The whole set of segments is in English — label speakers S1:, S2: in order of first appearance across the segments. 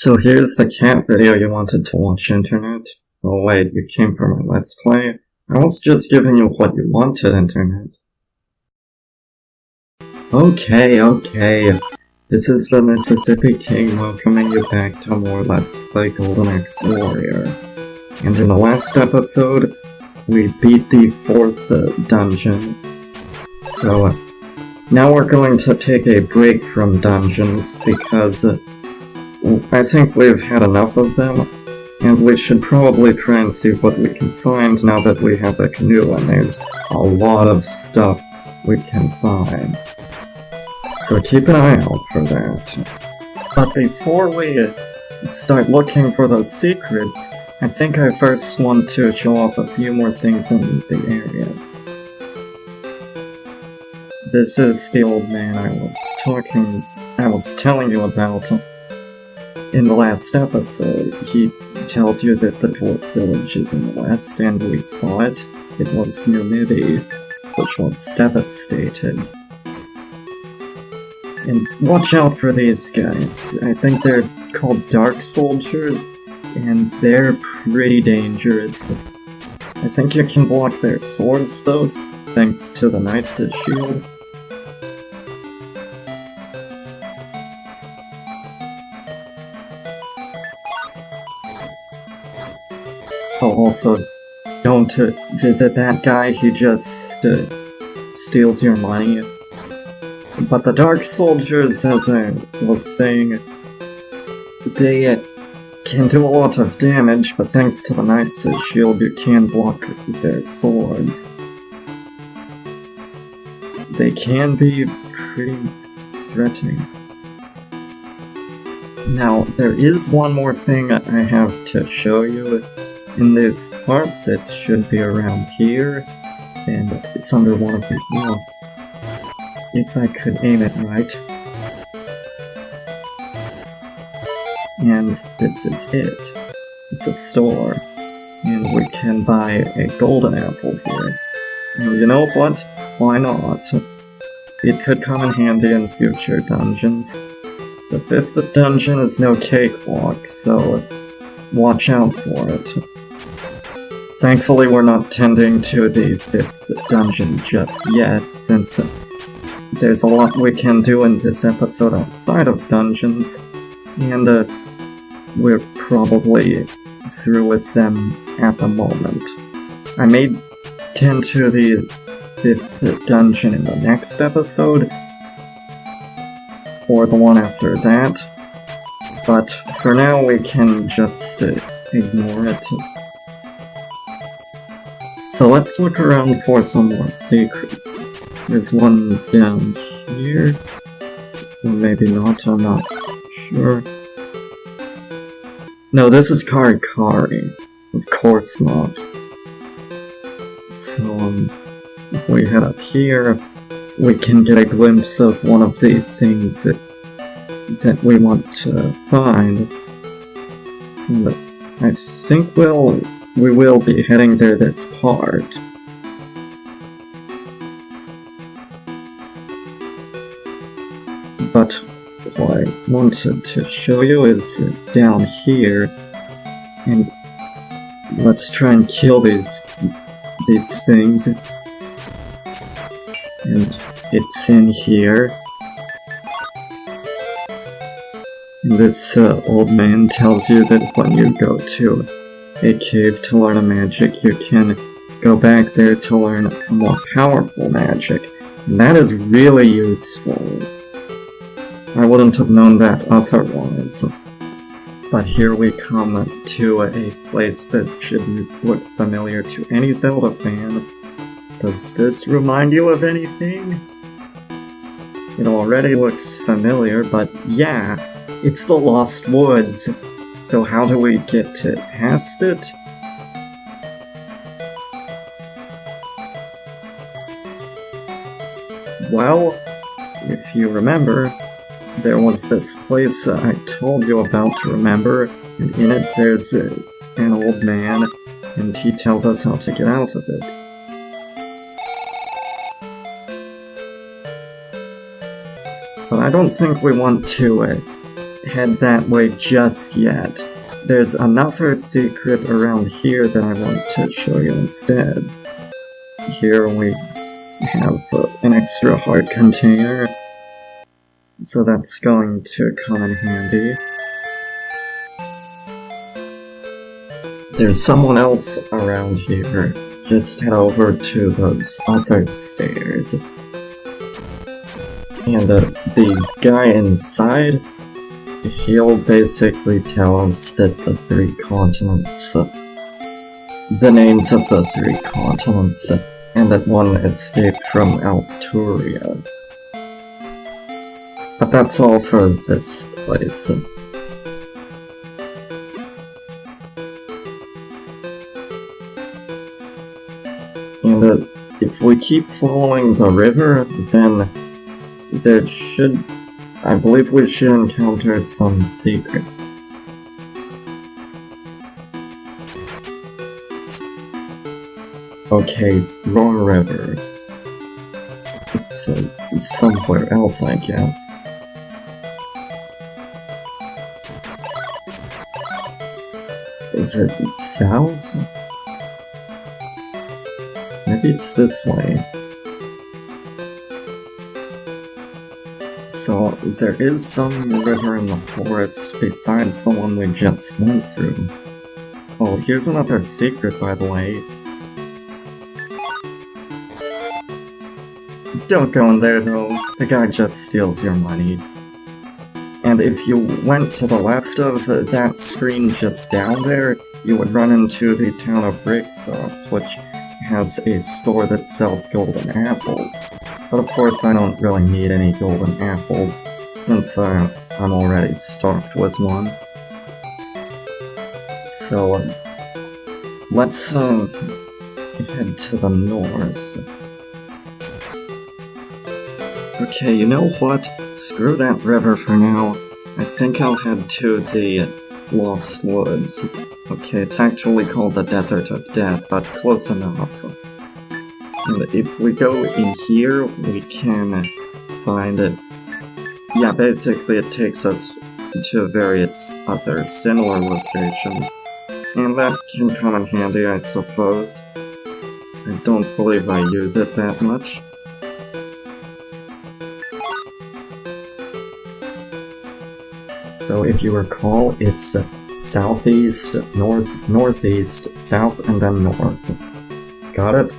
S1: So here's the cat video you wanted to watch, Internet. Oh wait, you came for my Let's Play? I was just giving you what you wanted, Internet. Okay. This is the Mississippi King welcoming you back to more Let's Play Golden Axe Warrior. And in the last episode, we beat the 4th dungeon. So, now we're going to take a break from dungeons because I think we've had enough of them, and we should probably try and see what we can find now that we have the canoe, and there's a lot of stuff we can find. So keep an eye out for that. But before we start looking for those secrets, I think I first want to show off a few more things in the area. This is the old man I was telling you about. In the last episode, he tells you that the dwarf village is in the west, and we saw it. It was New Midi, which was devastated. And watch out for these guys. I think they're called Dark Soldiers, and they're pretty dangerous. I think you can block their swords, though, thanks to the Knight's shield. Oh, also, don't visit that guy, he just steals your money. But the Dark Soldiers, as I was saying, they can do a lot of damage, but thanks to the Knight's shield you can block their swords. They can be pretty threatening. Now, there is one more thing I have to show you. In these parts, it should be around here, and it's under one of these mobs. If I could aim it right. And this is it. It's a store, and we can buy a golden apple here. And you know what? Why not? It could come in handy in future dungeons. The 5th dungeon is no cakewalk, so watch out for it. Thankfully, we're not tending to the 5th dungeon just yet, since there's a lot we can do in this episode outside of dungeons, and we're probably through with them at the moment. I may tend to the 5th dungeon in the next episode, or the one after that, but for now we can just ignore it. So let's look around for some more secrets. There's one down here, or maybe not, I'm not sure. No, this is Karikari. Of course not. So, if we head up here, we can get a glimpse of one of these things that we want to find. And I think we will be heading there this part. But what I wanted to show you is down here, and let's try and kill these things. And it's in here. And this old man tells you that when you go to a cave to learn a magic, you can go back there to learn a more powerful magic. And that is really useful. I wouldn't have known that otherwise. But here we come to a place that should look familiar to any Zelda fan. Does this remind you of anything? It already looks familiar, but yeah, it's the Lost Woods. So how do we get past it? Well, if you remember, there was this place I told you about to remember, and in it there's an old man, and he tells us how to get out of it. But I don't think we want to head that way just yet. There's another secret around here that I want to show you instead. Here we have an extra heart container, so that's going to come in handy. There's someone else around here. Just head over to those other stairs. And the guy inside, he'll basically tell us that the 3 continents, the names of the 3 continents, and that one escaped from Alturia. But that's all for this place. And if we keep following the river, then there should... I believe we should encounter some secret. Okay, wrong river. It's somewhere else, I guess. Is it south? Maybe it's this way. So, there is some river in the forest besides the one we just went through. Oh, here's another secret, by the way. Don't go in there, though. The guy just steals your money. And if you went to the left of that screen just down there, you would run into the town of Rixos, which has a store that sells golden apples. But of course I don't really need any golden apples, since I'm already stocked with one. So, let's head to the north. Okay, you know what? Screw that river for now. I think I'll head to the Lost Woods. Okay, it's actually called the Desert of Death, but close enough. And if we go in here, we can find it. Yeah, basically it takes us to various other similar locations. And that can come in handy, I suppose. I don't believe I use it that much. So if you recall, it's southeast, north, northeast, south, and then north. Got it?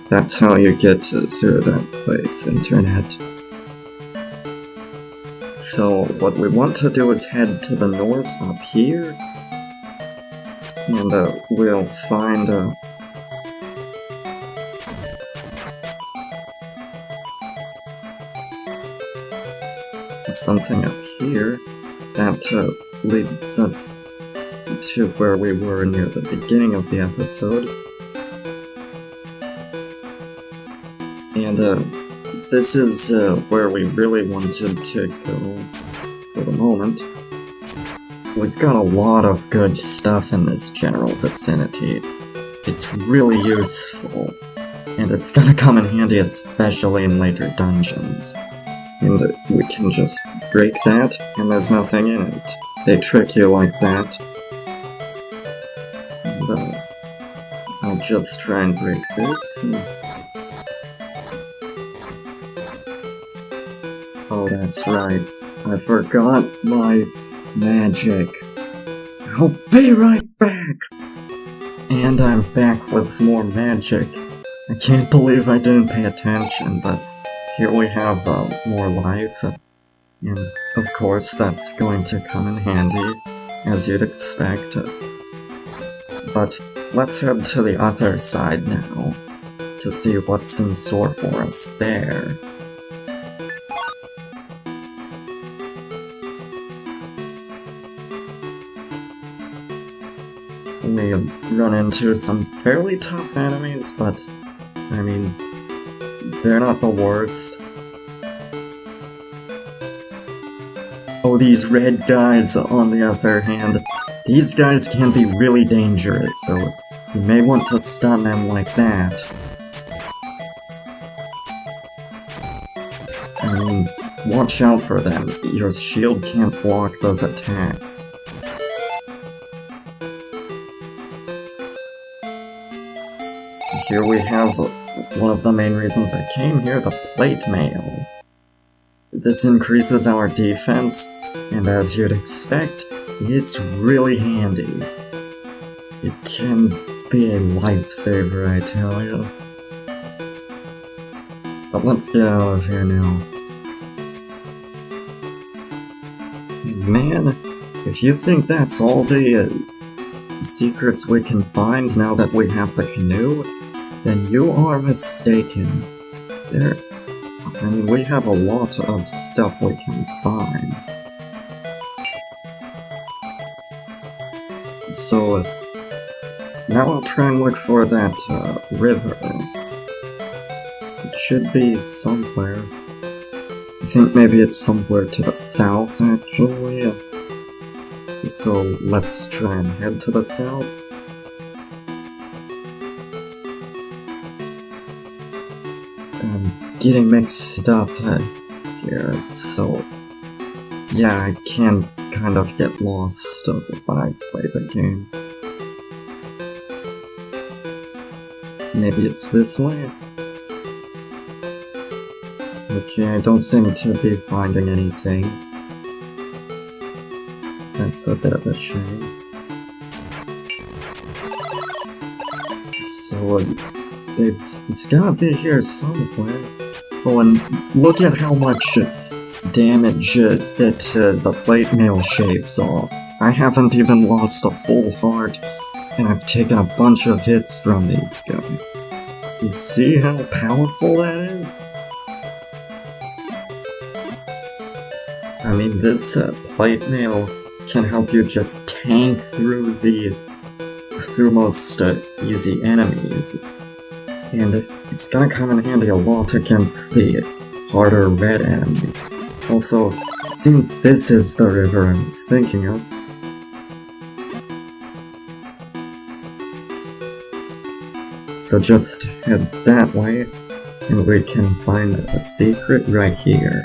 S1: That's how you get through that place, internet. So what we want to do is head to the north up here, and we'll find something up here that leads us to where we were near the beginning of the episode. And this is where we really wanted to go for the moment. We've got a lot of good stuff in this general vicinity. It's really useful, and it's gonna come in handy especially in later dungeons. And we can just break that, and there's nothing in it. They trick you like that. And I'll just try and break this. Oh, that's right. I forgot my magic. I'll be right back! And I'm back with more magic. I can't believe I didn't pay attention, but here we have more life. And of course that's going to come in handy, as you'd expect. But let's head to the other side now, to see what's in store for us there. We run into some fairly tough enemies, but, I mean, they're not the worst. Oh, these red guys, on the other hand, these guys can be really dangerous, so you may want to stun them like that. I mean, watch out for them. Your shield can't block those attacks. Here we have one of the main reasons I came here, the plate mail. This increases our defense, and as you'd expect, it's really handy. It can be a lifesaver, I tell you. But let's get out of here now. Man, if you think that's all the secrets we can find now that we have the canoe, then you are mistaken. I mean, we have a lot of stuff we can find. So, now I'll try and look for that river. It should be somewhere. I think maybe it's somewhere to the south, actually. So let's try and head to the south. I'm getting mixed up here, so yeah, I can kind of get lost when I play the game. Maybe it's this way? Okay, I don't seem to be finding anything. That's a bit of a shame. So, it's gotta be here somewhere. Oh, and look at how much damage that the plate mail shaves off. I haven't even lost a full heart, and I've taken a bunch of hits from these guys. You see how powerful that is? I mean, this plate mail can help you just tank through most easy enemies. And it's gonna come in handy a lot against the harder red enemies. Also, it seems this is the river I was thinking of. So just head that way, and we can find a secret right here.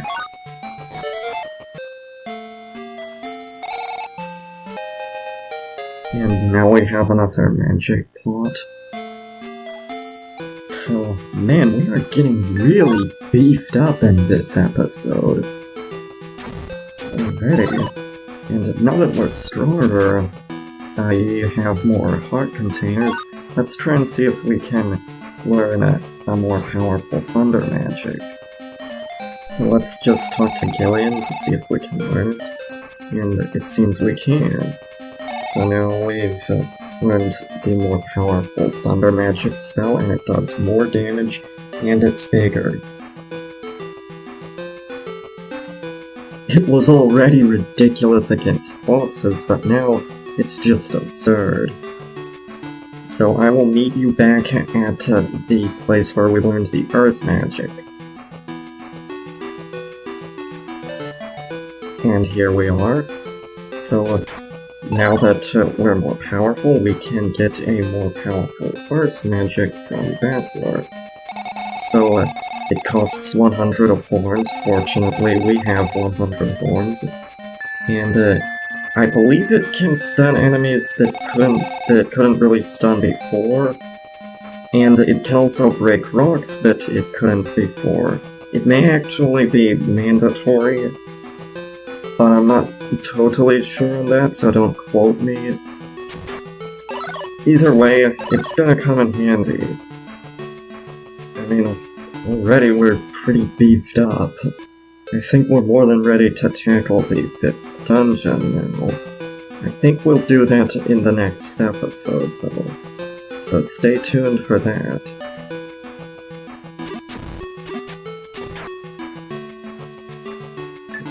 S1: And now we have another magic pot. So, man, we are getting really beefed up in this episode already. And now that we're stronger, I have more heart containers, let's try and see if we can learn a more powerful thunder magic. So let's just talk to Gillian to see if we can learn it. And it seems we can. So now we've learned the more powerful thunder magic spell, and it does more damage, and it's bigger. It was already ridiculous against bosses, but now it's just absurd. So I will meet you back at the place where we learned the earth magic. And here we are. So now that we're more powerful, we can get a more powerful earth magic from that work. So it costs 100 of horns. Fortunately, we have 100 horns. And I believe it can stun enemies that couldn't really stun before. And it can also break rocks that it couldn't before. It may actually be mandatory, but I'm not totally sure on that, so don't quote me. Either way, it's gonna come in handy. I mean, already we're pretty beefed up. I think we're more than ready to tackle the 5th dungeon now. I think we'll do that in the next episode, though. So stay tuned for that.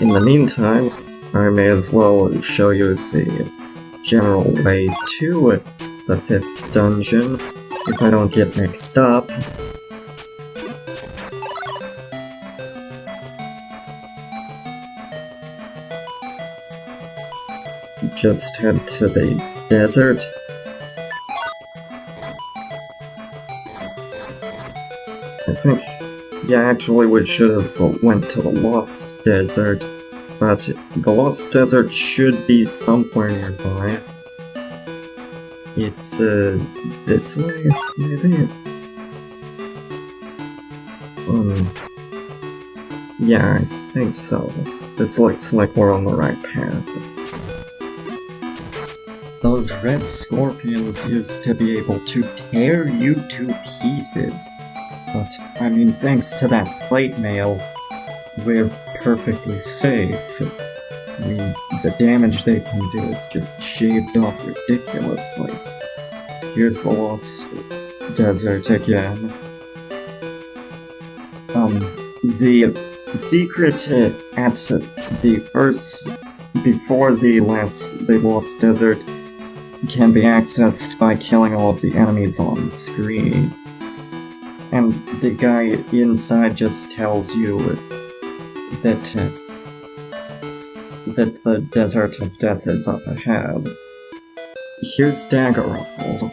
S1: In the meantime, I may as well show you the general way to the 5th dungeon, if I don't get mixed up. Just head to the desert. I Yeah, actually we should have went to the Lost Desert, but the Lost Desert should be somewhere nearby. It's, this way, maybe? Yeah, I think so. This looks like we're on the right path. Those red scorpions used to be able to tear you to pieces. But, I mean, thanks to that plate mail, we're perfectly safe. I mean, the damage they can do is just shaved off ridiculously. Here's the Lost Desert again. The secret at the first, before the Lost Desert, can be accessed by killing all of the enemies on screen. And the guy inside just tells you that the Desert of Death is up ahead. Here's Daggerfall.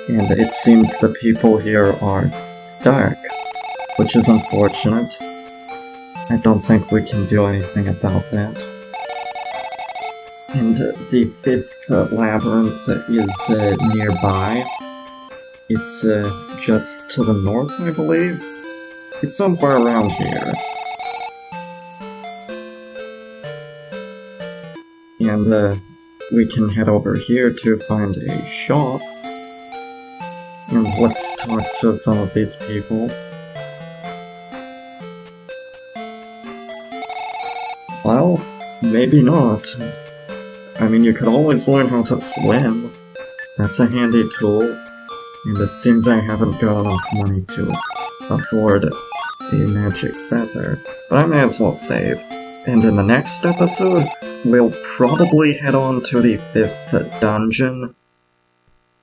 S1: And it seems the people here are stuck, which is unfortunate. I don't think we can do anything about that. And the fifth labyrinth is nearby. It's just to the north, I believe? It's somewhere around here. And we can head over here to find a shop. And let's talk to some of these people. Well, maybe not. I mean, you could always learn how to swim. That's a handy tool. And it seems I haven't got enough money to afford a magic feather. But I may as well save. And in the next episode, we'll probably head on to the 5th dungeon.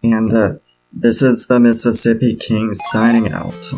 S1: And this is the Mississippi King signing out.